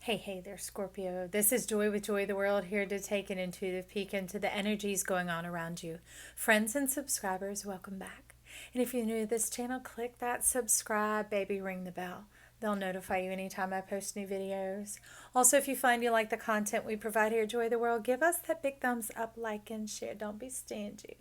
Hey there, Scorpio. This is Joy with Joy the World, here to take an intuitive peek into the energies going on around you. Friends and subscribers, welcome back. And if you're new to this channel, click that subscribe, baby, ring the bell. They'll notify you anytime I post new videos. Also, if you find you like the content we provide here at Joy the World, give us that big thumbs up, like, and share. Don't be stingy.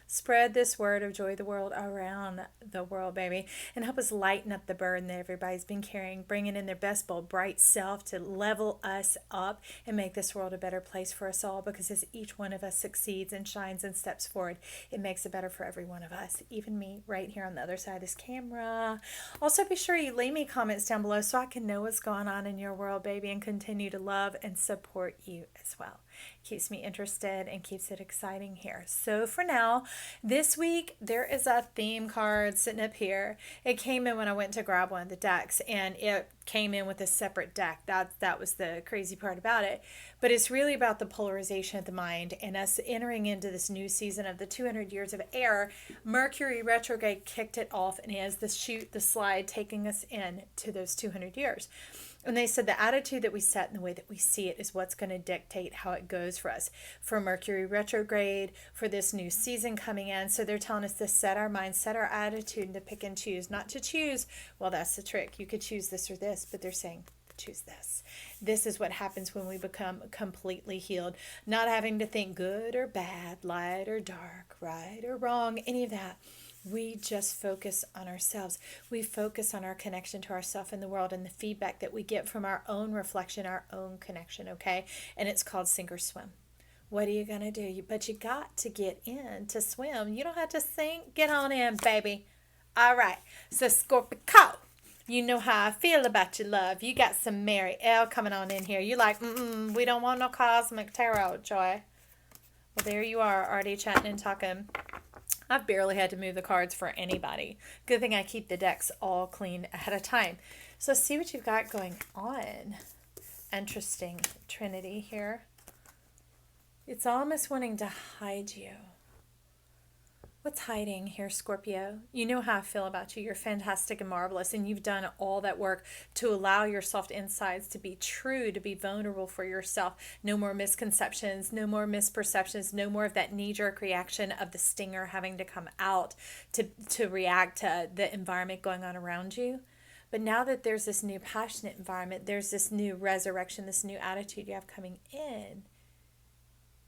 Spread this word of Joy the World around the world, baby, and help us lighten up the burden that everybody's been carrying, bringing in their best, bold, bright self to level us up and make this world a better place for us all, because as each one of us succeeds and shines and steps forward, it makes it better for every one of us, even me right here on the other side of this camera. Also, be sure you leave me comments down below so I can know what's going on in your world, baby, and continue to love and support you as well. Keeps me interested and keeps it exciting here. So for now, this week there is a theme card sitting up here. It came in when I went to grab one of the decks, and it came in with a separate deck. That was the crazy part about it. But it's really about the polarization of the mind and us entering into this new season of the 200 years of air. Mercury retrograde kicked it off, and as the slide taking us in to those 200 years. And they said the attitude that we set and the way that we see it is what's going to dictate how it goes for us. For Mercury retrograde, for this new season coming in. So they're telling us to set our mind, set our attitude, and to pick and choose. Not to choose, well, that's the trick. You could choose this or this, but they're saying choose this. This is what happens when we become completely healed. Not having to think good or bad, light or dark, right or wrong, any of that. We just focus on ourselves. We focus on our connection to ourselves and the world and the feedback that we get from our own reflection, our own connection, okay? And it's called sink or swim. What are you going to do? But you got to get in to swim. You don't have to sink. Get on in, baby. All right. So, Scorpio, you know how I feel about your love. You got some Mary L coming on in here. You like, we don't want no cosmic tarot, Joy. Well, there you are, already chatting and talking. I've barely had to move the cards for anybody. Good thing I keep the decks all clean ahead of time. So see what you've got going on. Interesting Trinity here. It's almost wanting to hide you. What's hiding here, Scorpio? You know how I feel about you. You're fantastic and marvelous, and you've done all that work to allow your soft insides to be true, to be vulnerable for yourself. No more misconceptions, no more misperceptions, no more of that knee-jerk reaction of the stinger having to come out to react to the environment going on around you. But now that there's this new passionate environment, there's this new resurrection, this new attitude you have coming in.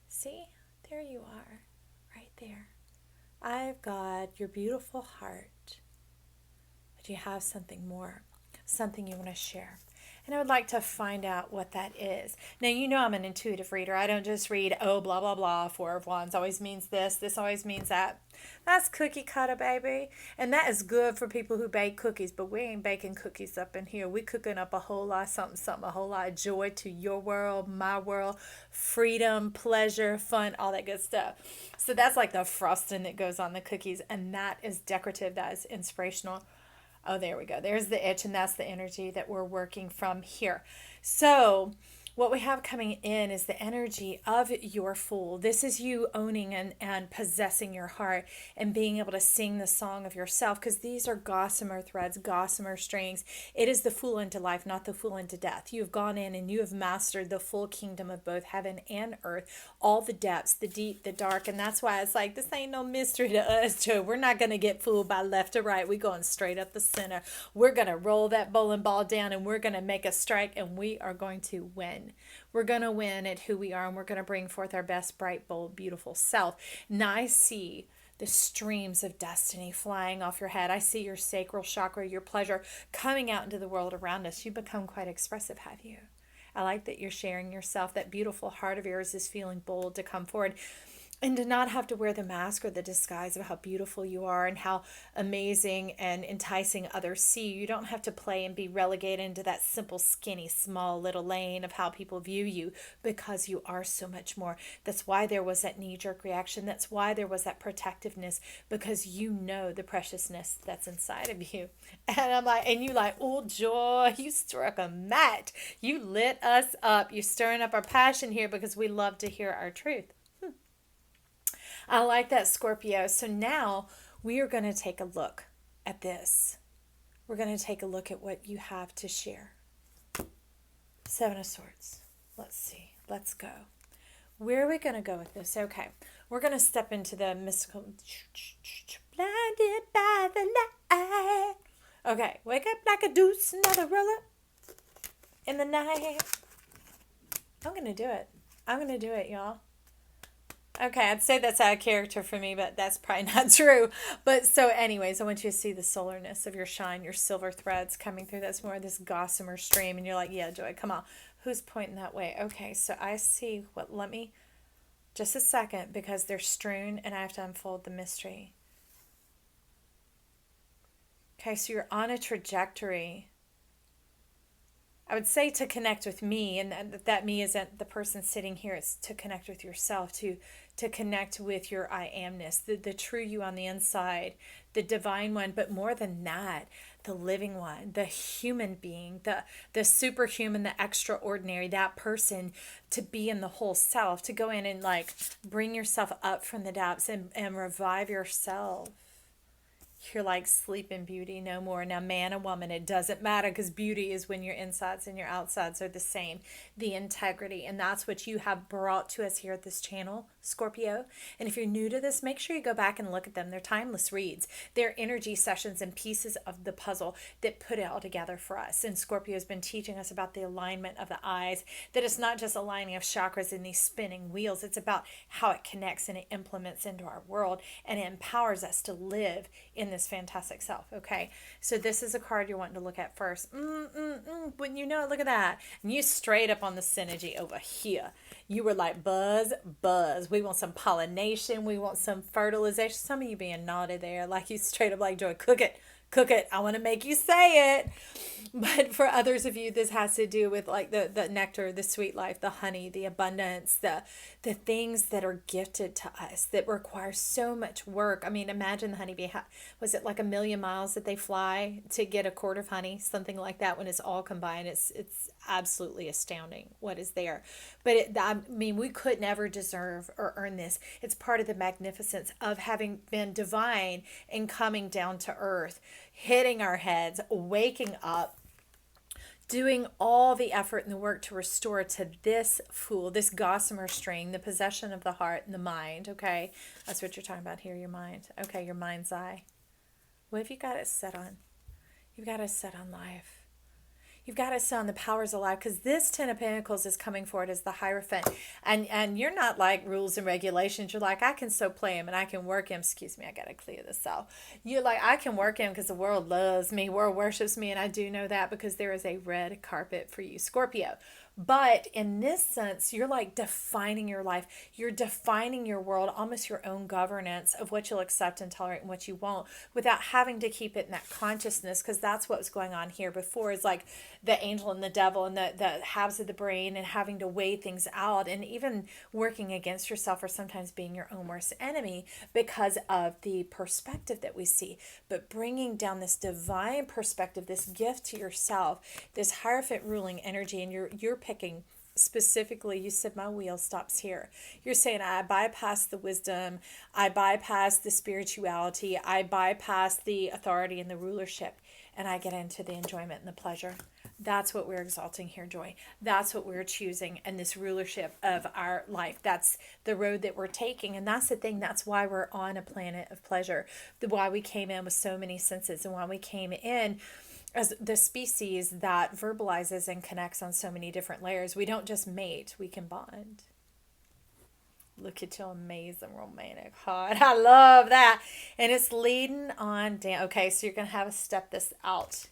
See? There you are, right there. I've got your beautiful heart, but you have something more, something you want to share. And I would like to find out what that is. Now, you know I'm an intuitive reader. I don't just read, oh, blah, blah, blah, Four of Wands always means this always means that. That's cookie cutter, baby. And that is good for people who bake cookies, but we ain't baking cookies up in here. We cooking up a whole lot of something, a whole lot of joy to your world, my world, freedom, pleasure, fun, all that good stuff. So that's like the frosting that goes on the cookies, and that is decorative, that is inspirational. Oh, there we go. There's the itch, and that's the energy that we're working from here. So what we have coming in is the energy of your Fool. This is you owning and possessing your heart and being able to sing the song of yourself, because these are gossamer threads, gossamer strings. It is the Fool into life, not the Fool into death. You have gone in and you have mastered the full kingdom of both heaven and earth, all the depths, the deep, the dark. And that's why it's like, this ain't no mystery to us, Joe. We're not going to get fooled by left or right. We're going straight up the center. We're going to roll that bowling ball down, and we're going to make a strike, and we are going to win. We're going to win at who we are, and we're going to bring forth our best, bright, bold, beautiful self. Now I see the streams of destiny flying off your head. I see your sacral chakra, your pleasure coming out into the world around us. You become quite expressive, have you? I like that you're sharing yourself. That beautiful heart of yours is feeling bold to come forward and to not have to wear the mask or the disguise of how beautiful you are and how amazing and enticing others see you. You don't have to play and be relegated into that simple, skinny, small little lane of how people view you, because you are so much more. That's why there was that knee-jerk reaction. That's why there was that protectiveness, because you know the preciousness that's inside of you. And I'm like, and you like, oh, Joy, you struck a match. You lit us up. You're stirring up our passion here, because we love to hear our truth. I like that, Scorpio. So now we are going to take a look at this. We're going to take a look at what you have to share. Seven of Swords. Let's see. Let's go. Where are we going to go with this? Okay. We're going to step into the mystical. Blinded by the light. Okay. Wake up like a deuce, another roller in the night. I'm going to do it. I'm going to do it, y'all. Okay, I'd say that's out of character for me, but that's probably not true. But so anyways, I want you to see the solarness of your shine, your silver threads coming through. That's more of this gossamer stream. And you're like, yeah, Joy, come on. Who's pointing that way? Okay, so I see what, let me, just a second, because they're strewn and I have to unfold the mystery. Okay, so you're on a trajectory. I would say to connect with me, and that me isn't the person sitting here. It's to connect with yourself, to connect with your I amness, the true you on the inside, the divine one, but more than that, the living one, the human being, the superhuman, the extraordinary, that person, to be in the whole self, to go in and like bring yourself up from the depths and revive yourself. You're like sleep in beauty no more. Now, man and woman, it doesn't matter, because beauty is when your insides and your outsides are the same. The integrity. And that's what you have brought to us here at this channel, Scorpio. And if you're new to this, make sure you go back and look at them. They're timeless reads. They're energy sessions and pieces of the puzzle that put it all together for us. And Scorpio has been teaching us about the alignment of the eyes, that it's not just aligning of chakras in these spinning wheels. It's about how it connects and it implements into our world, and it empowers us to live in this fantastic self. Okay, so this is a card you're wanting to look at first. Wouldn't you know it? Look at that. And you straight up on the synergy over here. You were like, buzz, buzz. We want some pollination. We want some fertilization. Some of you being naughty there. Like you straight up like, Joy, cook it. Cook it. I want to make you say it. But for others of you, this has to do with like the nectar, the sweet life, the honey, the abundance, the things that are gifted to us that require so much work. I mean, imagine the honeybee. Was it like 1,000,000 miles that they fly to get a quart of honey? Something like that. When it's all combined, it's absolutely astounding what is there. But I mean, we could never deserve or earn this. It's part of the magnificence of having been divine and coming down to earth, hitting our heads, waking up, doing all the effort and the work to restore to this fool, this gossamer string, the possession of the heart and the mind. Okay, that's what you're talking about here, your mind. Okay, your mind's eye. What have you got it set on? You've got it set on life. You've got to set on the powers of life, because this Ten of Pentacles is coming forward as the Hierophant. And you're not like rules and regulations. You're like, I can so play him and I can work him. Excuse me, I got to clear this out. You're like, I can work him because the world loves me, world worships me. And I do know that because there is a red carpet for you, Scorpio. But in this sense, you're like defining your life. You're defining your world, almost your own governance of what you'll accept and tolerate and what you won't, without having to keep it in that consciousness, because that's what was going on here before, is like the angel and the devil and the halves of the brain, and having to weigh things out, and even working against yourself, or sometimes being your own worst enemy because of the perspective that we see. But bringing down this divine perspective, this gift to yourself, this Hierophant ruling energy, and you're picking specifically, you said my wheel stops here. You're saying I bypass the wisdom, I bypass the spirituality, I bypass the authority and the rulership, and I get into the enjoyment and the pleasure. That's what we're exalting here, Joy. That's what we're choosing, and this rulership of our life. That's the road that we're taking, and that's the thing. That's why we're on a planet of pleasure. Why we came in with so many senses, and why we came in as the species that verbalizes and connects on so many different layers. We don't just mate, we can bond. Look at your amazing romantic heart. I love that. And it's leading on down. Okay, so you're going to have to step this out.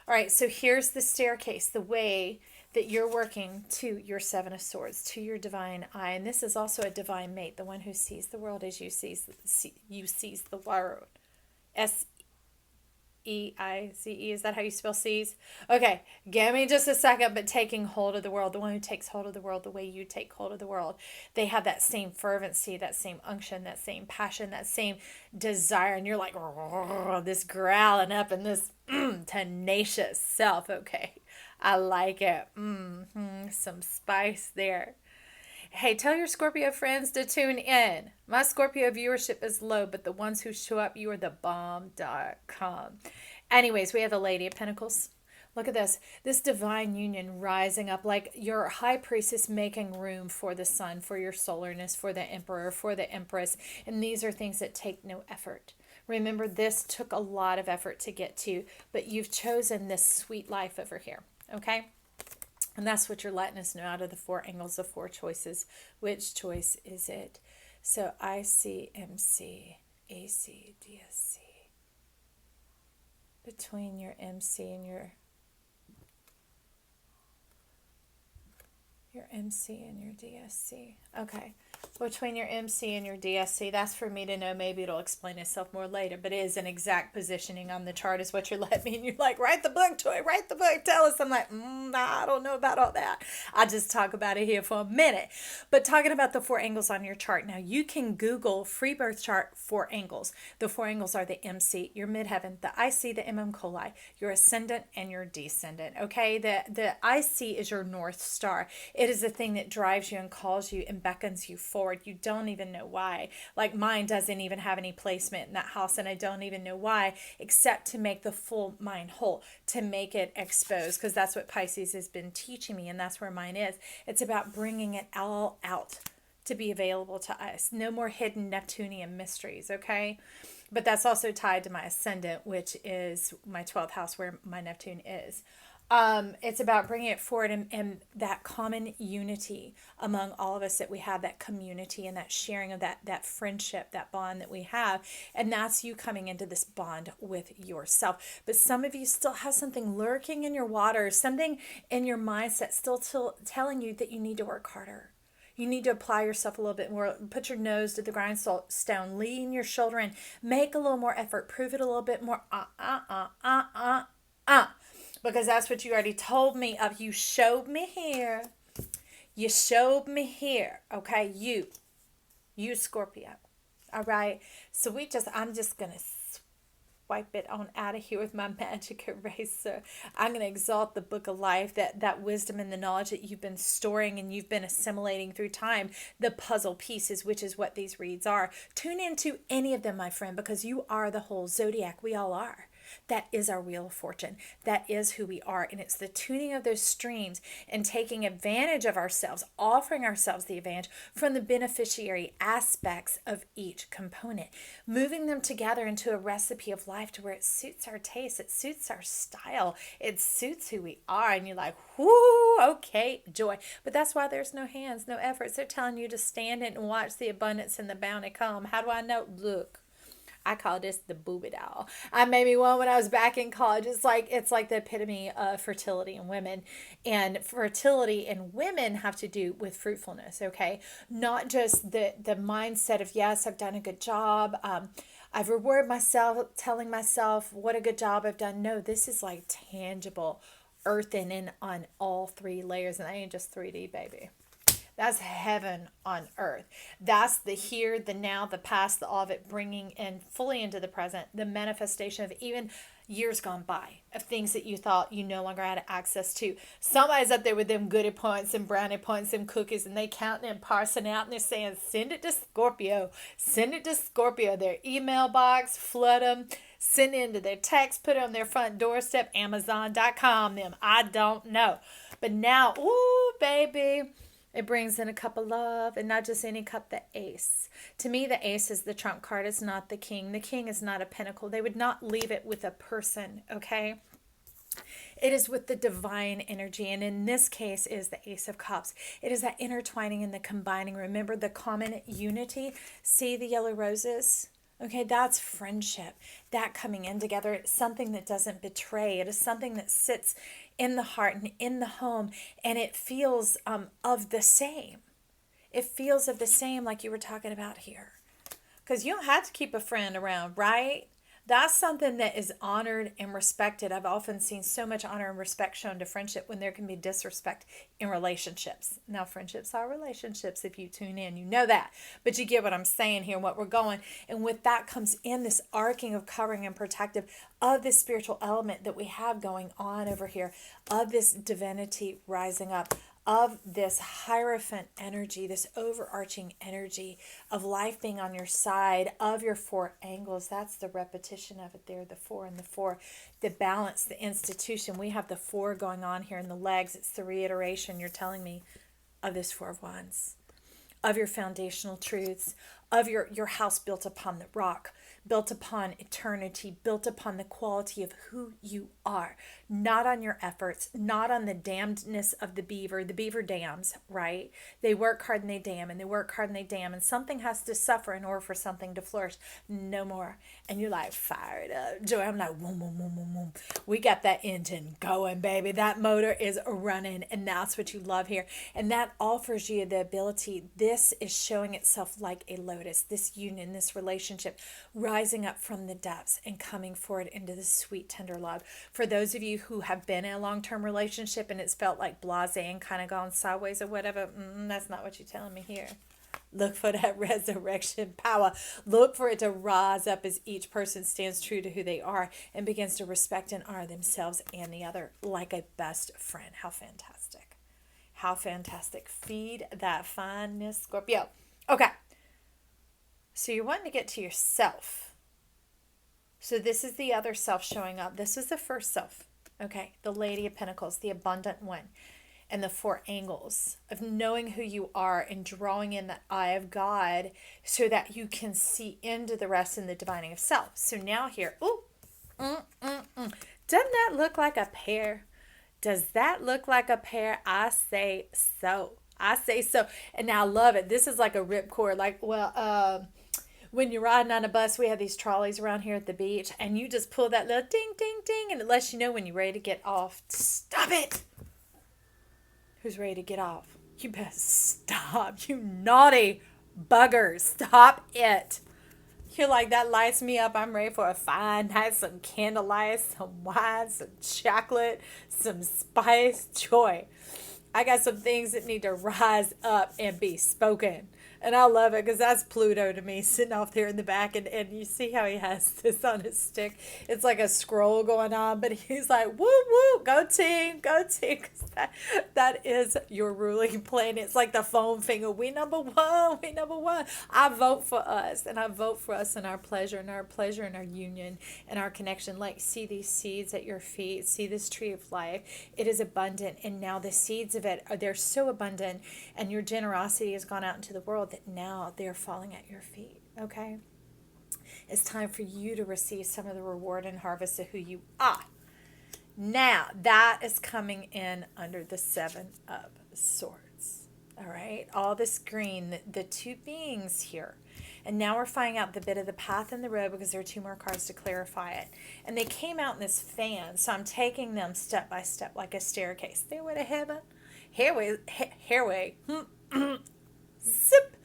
All right, so here's the staircase, the way that you're working to your Seven of Swords, to your divine eye. And this is also a divine mate, the one who sees the world as you sees the world. S-E-I-Z-E. Is that how you spell sees? Okay, give me just a second. But taking hold of the world, the one who takes hold of the world the way you take hold of the world. They have that same fervency, that same unction, that same passion, that same desire. And you're like, this growling up and this tenacious self. Okay, I like it. Some spice there. Hey, tell your Scorpio friends to tune in. My Scorpio viewership is low, but the ones who show up, you are the bomb.com. Anyways, we have the Lady of Pentacles. Look at this divine union rising up, like your high priestess making room for the sun, for your solarness, for the emperor, for the empress. And these are things that take no effort. Remember, this took a lot of effort to get to, but you've chosen this sweet life over here. Okay? And that's what you're letting us know out of the four angles of four choices. Which choice is it? So IC, MC, AC, DSC. Between your MC and your MC and your DSC. Okay. Between your MC and your DSC, that's for me to know. Maybe it'll explain itself more later, but it is an exact positioning on the chart is what you're letting me. And you're like, write the book, Toy, write the book, tell us. I'm like, nah, I don't know about all that. I'll just talk about it here for a minute. But talking about the four angles on your chart. Now, you can Google free birth chart four angles. The four angles are the MC, your midheaven, the IC, the coli, your ascendant, and your descendant. Okay, the IC is your North Star. It is the thing that drives you and calls you and beckons you forward. You don't even know why. Like mine doesn't even have any placement in that house, and I don't even know why, except to make the full mind whole, to make it exposed, because that's what Pisces has been teaching me, and that's where mine is. It's about bringing it all out to be available to us. No more hidden Neptunian mysteries, okay? But that's also tied to my ascendant, which is my 12th house where my Neptune is. It's about bringing it forward and that common unity among all of us, that we have that community and that sharing of that friendship, that bond that we have. And that's you coming into this bond with yourself. But some of you still have something lurking in your water, something in your mindset still telling you that you need to work harder. You need to apply yourself a little bit more. Put your nose to the grindstone. Lean your shoulder in. Make a little more effort. Prove it a little bit more. Because that's what you already told me of. You showed me here. You showed me here. Okay, you Scorpio. All right. So I'm just going to swipe it on out of here with my magic eraser. I'm going to exalt the book of life, that wisdom and the knowledge that you've been storing and you've been assimilating through time, the puzzle pieces, which is what these reads are. Tune into any of them, my friend, because you are the whole zodiac. We all are. That is our wheel of fortune. That is who we are. And it's the tuning of those streams and taking advantage of ourselves, offering ourselves the advantage from the beneficiary aspects of each component, moving them together into a recipe of life to where it suits our taste, it suits our style, it suits who we are. And you're like, whoo, okay, joy. But that's why there's no hands, no efforts. They're telling you to stand it and watch the abundance and the bounty come. How do I know? Look. I call this the booby doll. I made me one when I was back in college. It's like the epitome of fertility in women. And fertility in women have to do with fruitfulness, okay? Not just the mindset of, yes, I've done a good job. I've rewarded myself, telling myself what a good job I've done. No, this is like tangible, earthen in on all three layers. And I ain't just 3D, baby. That's heaven on earth. That's the here, the now, the past, the all of it, bringing in fully into the present, the manifestation of even years gone by, of things that you thought you no longer had access to. Somebody's up there with them goodie points and brownie points and cookies, and they counting and parsing out, and they're saying, send it to Scorpio. Send it to Scorpio. Their email box, flood them. Send it into their text, put it on their front doorstep, Amazon.com, them. I don't know. But now, ooh, baby, it brings in a cup of love, and not just any cup, the ace. To me, the ace is the trump card. It's not the king. The king is not a pentacle. They would not leave it with a person, okay? It is with the divine energy, and in this case is the Ace of Cups. It is that intertwining and the combining. Remember the common unity? See the yellow roses? Okay, that's friendship. That coming in together. It's something that doesn't betray. It is something that sits in the heart and in the home, and it feels of the same. It feels of the same, like you were talking about here. Because you don't have to keep a friend around, right? That's something that is honored and respected. I've often seen so much honor and respect shown to friendship when there can be disrespect in relationships. Now, friendships are relationships. If you tune in, you know that. But you get what I'm saying here, what we're going. And with that comes in this arcing of covering and protective of this spiritual element that we have going on over here, of this divinity rising up, of this Hierophant energy, this overarching energy of life being on your side, of your four angles. That's the repetition of it there, the four and the four, the balance, the institution. We have the four going on here in the legs. It's the reiteration you're telling me of this Four of Wands, of your foundational truths, of your house built upon the rock, built upon eternity, built upon the quality of who you are, not on your efforts, not on the damnedness of the beaver. The beaver dams, right? They work hard and they dam, and they work hard and they dam, and something has to suffer in order for something to flourish. No more. And you're like, fired up. Joy, I'm like, boom, boom, boom, boom, boom. We got that engine going, baby. That motor is running, and that's what you love here. And that offers you the ability. This is showing itself like a lotus, this union, this relationship, rising up from the depths and coming forward into the sweet, tender love. For those of you who have been in a long-term relationship and it's felt like blasé and kind of gone sideways or whatever, that's not what you're telling me here. Look for that resurrection power. Look for it to rise up as each person stands true to who they are and begins to respect and honor themselves and the other like a best friend. How fantastic. How fantastic. Feed that fineness, Scorpio. Okay. So you're wanting to get to yourself. So this is the other self showing up. This is the first self. Okay. The Lady of Pentacles, the abundant one. And the four angles of knowing who you are and drawing in the eye of God so that you can see into the rest in the divining of self. So now here, doesn't that look like a pair? Does that look like a pair? I say so. I say so. And now I love it. This is like a ripcord. Like, when you're riding on a bus, we have these trolleys around here at the beach, and you just pull that little ding, ding, ding, and it lets you know when you're ready to get off. Stop it. Who's ready to get off? You better stop, you naughty bugger. Stop it. You're like, that lights me up. I'm ready for a fine night, some candlelight, some wine, some chocolate, some spice, joy. I got some things that need to rise up and be spoken. And I love it because that's Pluto to me, sitting off there in the back. And you see how he has this on his stick. It's like a scroll going on, but he's like, woo, woo, go team, go team. 'Cause that is your ruling planet. It's like the foam finger. We number one, we number one. I vote for us, and I vote for us and our pleasure and our union and our connection. Like, see these seeds at your feet. See this tree of life. It is abundant. And now the seeds of it, they're so abundant. And your generosity has gone out into the world that now they're falling at your feet. Okay? It's time for you to receive some of the reward and harvest of who you are. Now, that is coming in under the Seven of Swords. All right? All this green, the two beings here. And now we're finding out the bit of the path and the road because there are two more cards to clarify it. And they came out in this fan, so I'm taking them step by step like a staircase. Stairway to heaven. Hairway. Zip.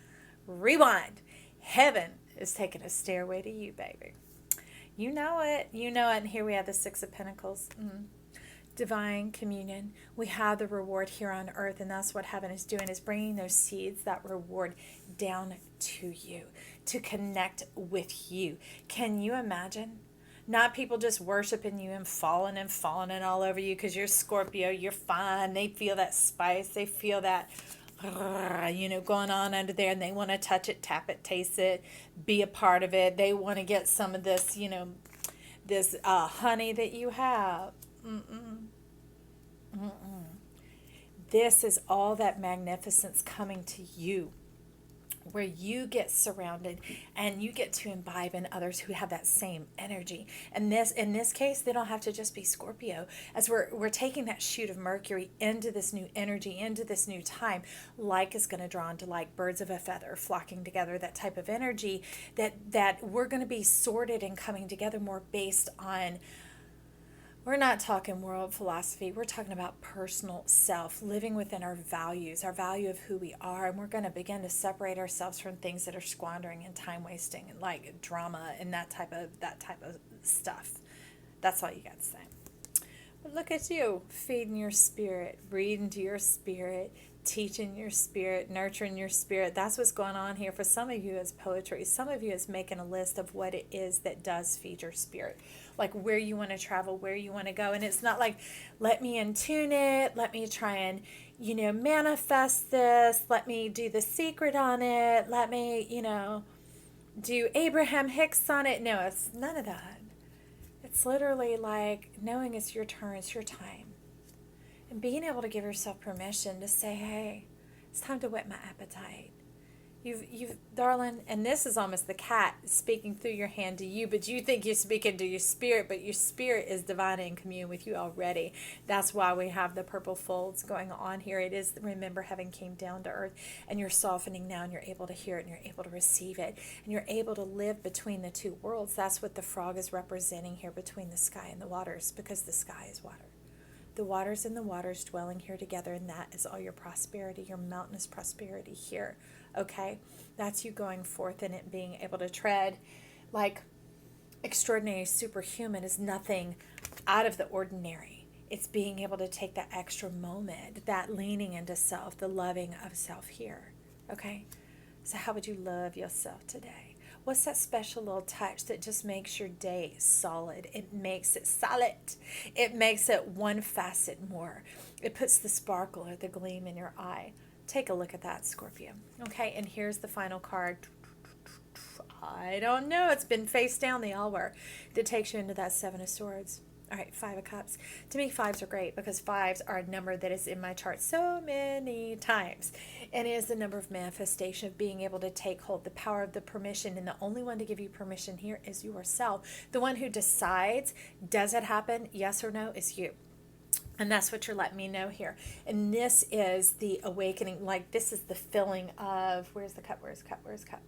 Rewind. Heaven is taking a stairway to you, baby. You know it. You know it. And here we have the Six of Pentacles. Divine communion. We have the reward here on earth, and that's what heaven is doing, is bringing those seeds, that reward, down to you, to connect with you. Can you imagine? Not people just worshiping you and falling all over you because you're Scorpio, you're fine. They feel that spice. They feel that, going on under there, and they want to touch it, tap it, taste it, be a part of it. They want to get some of this, this honey that you have. This is all that magnificence coming to you, where you get surrounded and you get to imbibe in others who have that same energy. And in this case, they don't have to just be Scorpio. As we're taking that shoot of Mercury into this new energy, into this new time, like is going to draw into like, birds of a feather flocking together, that type of energy that we're going to be sorted and coming together more based on. We're not talking world philosophy. We're talking about personal self, living within our values, our value of who we are. And we're going to begin to separate ourselves from things that are squandering and time wasting, and like drama and that type of stuff. That's all you got to say. Look at you, feeding your spirit, reading to your spirit, teaching your spirit, nurturing your spirit. That's what's going on here. For some of you, it's poetry. Some of you, is making a list of what it is that does feed your spirit, like where you want to travel, where you want to go. And it's not like, let me intune it, let me try and, manifest this, let me do the secret on it, let me, do Abraham Hicks on it. No, it's none of that. It's literally like knowing it's your turn, it's your time. And being able to give yourself permission to say, hey, it's time to whet my appetite. Darling, and this is almost the cat speaking through your hand to you, but you think you're speaking to your spirit, but your spirit is divine and in commune with you already. That's why we have the purple folds going on here. It is, remember, having came down to earth, and you're softening now, and you're able to hear it, and you're able to receive it, and you're able to live between the two worlds. That's what the frog is representing here, between the sky and the waters, because the sky is water. The waters and the waters dwelling here together, and that is all your prosperity, your mountainous prosperity here. Okay, that's you going forth in it, being able to tread like extraordinary, superhuman is nothing out of the ordinary. It's being able to take that extra moment, that leaning into self, the loving of self here. Okay, so how would you love yourself today? What's that special little touch that just makes your day solid? It makes it solid. It makes it one facet more. It puts the sparkle or the gleam in your eye. Take a look at that, Scorpio. Okay, and here's the final card. I don't know. It's been face down, they all were. That takes you into that Seven of Swords. All right, Five of Cups. To me, fives are great because fives are a number that is in my chart so many times. And it is the number of manifestation, of being able to take hold, the power of the permission. And the only one to give you permission here is yourself. The one who decides, does it happen, yes or no, is you. And that's what you're letting me know here. And this is the awakening, like this is the filling of, where's the cup, where's the cup, where's the cup?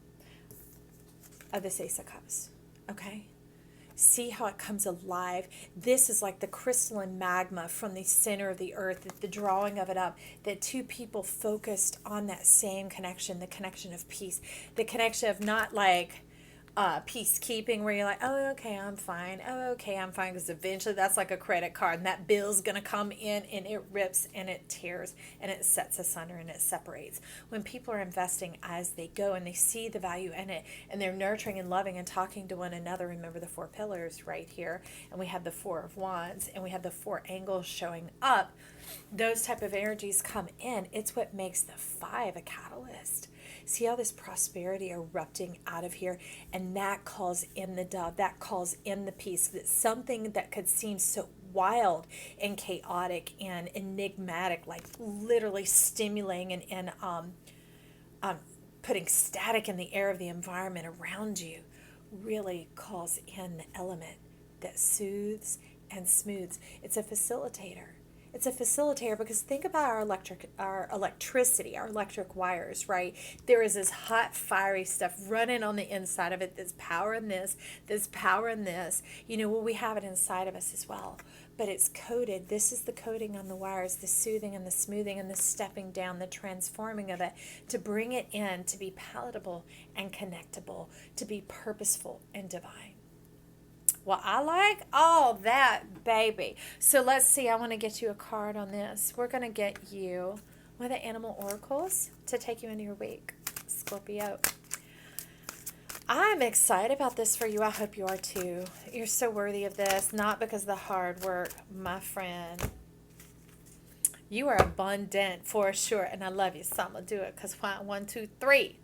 Of this Ace of Cups, okay? See how it comes alive. This is like the crystalline magma from the center of the earth, the drawing of it up, that two people focused on that same connection, the connection of peace, the connection of not like peacekeeping where you're like, oh, okay, I'm fine. Oh, okay, I'm fine. Because eventually that's like a credit card and that bill's going to come in and it rips and it tears and it sets asunder and it separates. When people are investing as they go and they see the value in it and they're nurturing and loving and talking to one another, remember the four pillars right here, and we have the Four of Wands and we have the four angles showing up. Those type of energies come in. It's what makes the Five a catalyst. See how this prosperity erupting out of here, and that calls in the dove, that calls in the peace. That something that could seem so wild and chaotic and enigmatic, like literally stimulating and putting static in the air of the environment around you, really calls in the element that soothes and smooths. It's a facilitator. It's a facilitator because think about our electricity, our electric wires, right? There is this hot, fiery stuff running on the inside of it. There's power in this. There's power in this. Well, we have it inside of us as well. But it's coated. This is the coating on the wires, the soothing and the smoothing and the stepping down, the transforming of it to bring it in to be palatable and connectable, to be purposeful and divine. Well, I like all that, baby. So let's see. I want to get you a card on this. We're going to get you one of the animal oracles to take you into your week, Scorpio. I'm excited about this for you. I hope you are too. You're so worthy of this, not because of the hard work, my friend. You are abundant for sure, and I love you, so I'm going to do it because 1, 2, 3.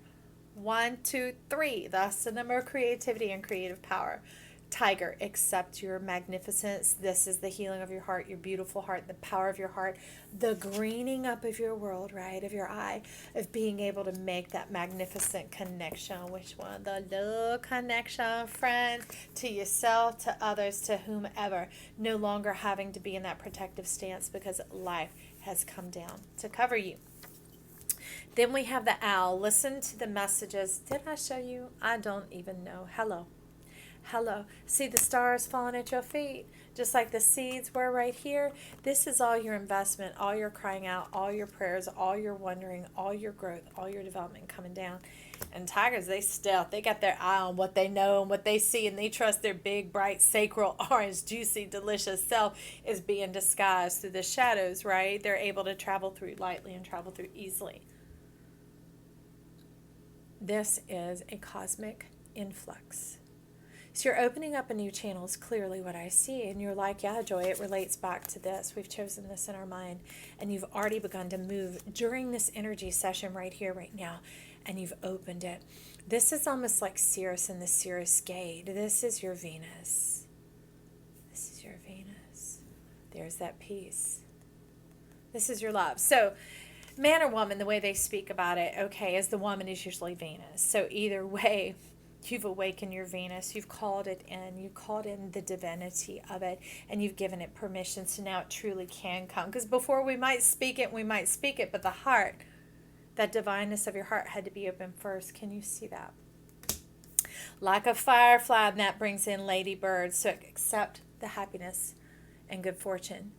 1, 2, 3. That's the number of creativity and creative power. Tiger, accept your magnificence. This is the healing of your heart, your beautiful heart, the power of your heart, the greening up of your world, right, of your eye, of being able to make that magnificent connection. Which one? The love connection, friends, to yourself, to others, to whomever. No longer having to be in that protective stance because life has come down to cover you. Then we have the owl. Listen to the messages. Did I show you? I don't even know. Hello. Hello. See the stars falling at your feet, just like the seeds were right here. This is all your investment, all your crying out, all your prayers, all your wondering, all your growth, all your development coming down. And tigers, they stealth. They got their eye on what they know and what they see, and they trust their big, bright, sacral, orange, juicy, delicious self is being disguised through the shadows, right? They're able to travel through lightly and travel through easily. This is a cosmic influx. So you're opening up a new channel is clearly what I see. And you're like, yeah, Joy, it relates back to this. We've chosen this in our mind. And you've already begun to move during this energy session right here, right now. And you've opened it. This is almost like Sirius and the Sirius Gate. This is your Venus. This is your Venus. There's that peace. This is your love. So man or woman, the way they speak about it, okay, as the woman is usually Venus. So either way, you've awakened your Venus, you've called it in, you called in the divinity of it, and you've given it permission, so now it truly can come. Because before we might speak it, but the heart, that divineness of your heart had to be open first. Can you see that? Like a firefly, and that brings in ladybirds. So accept the happiness and good fortune.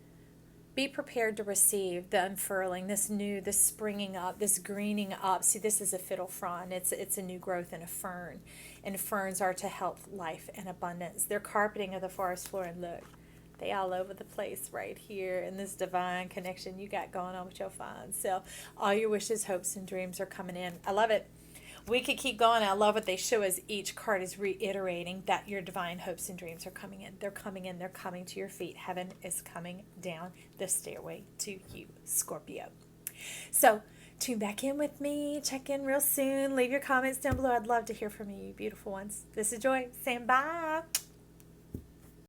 Be prepared to receive the unfurling, this new, this springing up, this greening up. See, this is a fiddle frond. It's a new growth in a fern. And ferns are to health, life, and abundance. They're carpeting of the forest floor. And look, they all over the place right here in this divine connection you got going on with your fine self. All your wishes, hopes, and dreams are coming in. I love it. We could keep going. I love what they show us. Each card is reiterating that your divine hopes and dreams are coming in. They're coming in. They're coming to your feet. Heaven is coming down the stairway to you, Scorpio. So tune back in with me. Check in real soon. Leave your comments down below. I'd love to hear from you, beautiful ones. This is Joy saying bye.